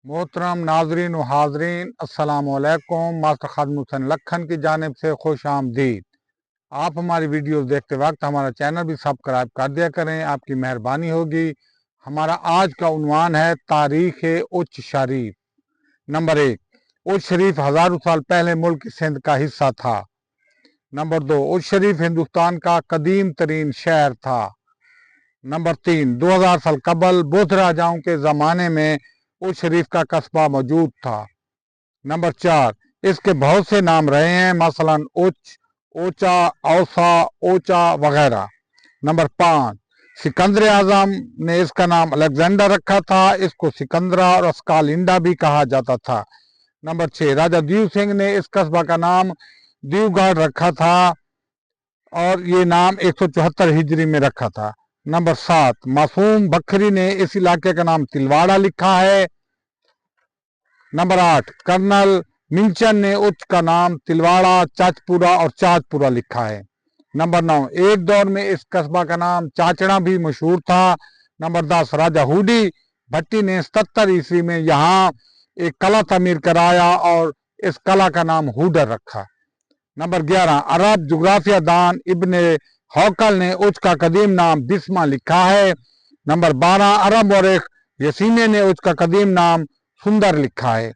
मोहतरम नाजरीन व हाजरीन अस्सलाम वालेकुम। मास्टर खादिम हुसैन लखन की जानिब से खुश आमदीद। आप हमारी वीडियो देखते वक्त हमारा चैनल भी सब्सक्राइब कर दिया करें, आपकी मेहरबानी होगी। हमारा आज का उन्वान है तारीख़ उच शरीफ। नंबर 1, उच शरीफ हज़ारों साल पहले मुल्क सिंध का हिस्सा था। नंबर 2, उच शरीफ हिंदुस्तान का कदीम तरीन शहर था। नंबर 3, 2000 साल कबल बौद्ध राजाओं के ज़माने में उच शरीफ का कस्बा मौजूद था। नंबर 4, इसके बहुत से नाम रहे हैं, मसलन उच, ओचा, औसा, ओचा वगैरह। नंबर 5, सिकंदर आजम ने इसका नाम अलेक्जेंडर रखा था। इसको सिकंदरा और अस्कालिंडा भी कहा जाता था। नंबर 6, राजा दीव सिंह ने इस कस्बा का नाम दीवगढ़ रखा था और ये नाम 174 हिजरी में रखा था। नंबर 7, मासूम बखरी ने इस इलाके का नाम तिलवाड़ा लिखा है। नंबर 8, कर्नल मिंचन ने उच्च का नाम तिलवाड़ा, चाचपुरा और चाचपुरा लिखा है। नंबर 9, एक दौर में इस कस्बा का नाम चाचड़ा भी मशहूर था। नंबर 10, राजा हुडी भट्टी ने 77 ईस्वी में यहाँ एक कला तमीर कराया और इस कला का नाम हुडर रखा। नंबर 11, अरब जोग्राफिया दान इब्ने हौकल ने उच्च का कदीम नाम बिस्मा लिखा है। नंबर 12, अरब मौरख यसीने ने उच्च का कदीम नाम सुंदर लिखा है।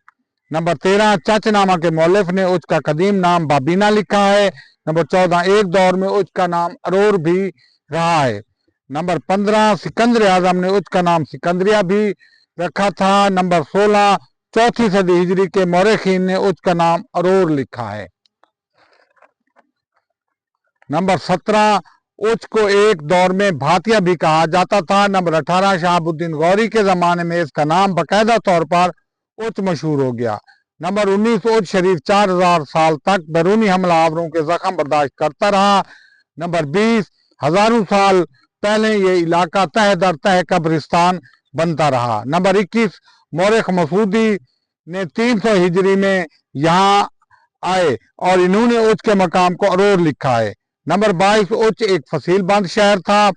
नंबर 13, चचनामा के मौलिफ ने उच्च का कदीम नाम बाबीना लिखा है। नंबर 14, एक दौर में उच्च का नाम अरोर भी रहा है। नंबर 15, सिकंदर आजम ने उच्च का नाम सिकंदरिया भी रखा था। नंबर 16, चौथी सदी हिजरी के मौरखीन ने उच्च का नाम अरोर लिखा है। नंबर 17, उच्च को एक दौर में भातिया भी कहा जाता था। नंबर 18, शहाबुद्दीन गौरी के ज़माने में इसका नाम बाकायदा तौर पर उच्च मशहूर हो गया। नंबर 19, उच्च शरीफ 4000 साल तक बैरूनी हमलावरों के जख्म बर्दाश्त करता रहा। नंबर 20, हज़ारों साल पहले ये इलाका तह दर तह कब्रिस्तान बनता रहा। नंबर 21, मौरख मसूदी ने 300 हिजरी में यहाँ आए और इन्होंने उच्च के मकाम को अरोर लिखा है। नंबर 22, उच्च एक फसील बंद शहर था।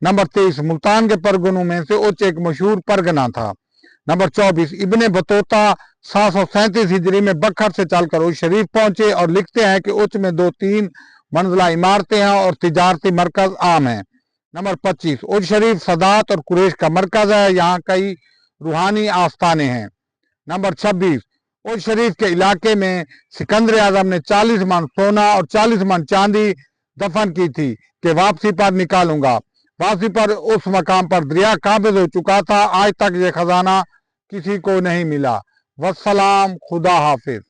नंबर 23, मुल्तान के परगनों में से उच्च एक मशहूर परगना था। नंबर 24, इब्ने बतूता 737 हिजरी में बखर से चलकर उच्च शरीफ पहुंचे और लिखते हैं कि उच्च में 2-3 मंजिला इमारतें हैं और तिजारती मरकज आम है। नंबर 25, उच्च शरीफ सदात और कुरैश का मरकज है, यहाँ कई रूहानी आस्थाने हैं। नंबर 26, उच्च शरीफ के इलाके में सिकंदर आजम ने 40 मन सोना और 40 मन चांदी दफन की थी कि वापसी पर निकालूंगा। वापसी पर उस मकाम पर दरिया काबिज हो चुका था। आज तक ये खजाना किसी को नहीं मिला। वस्सलाम, खुदा हाफिज।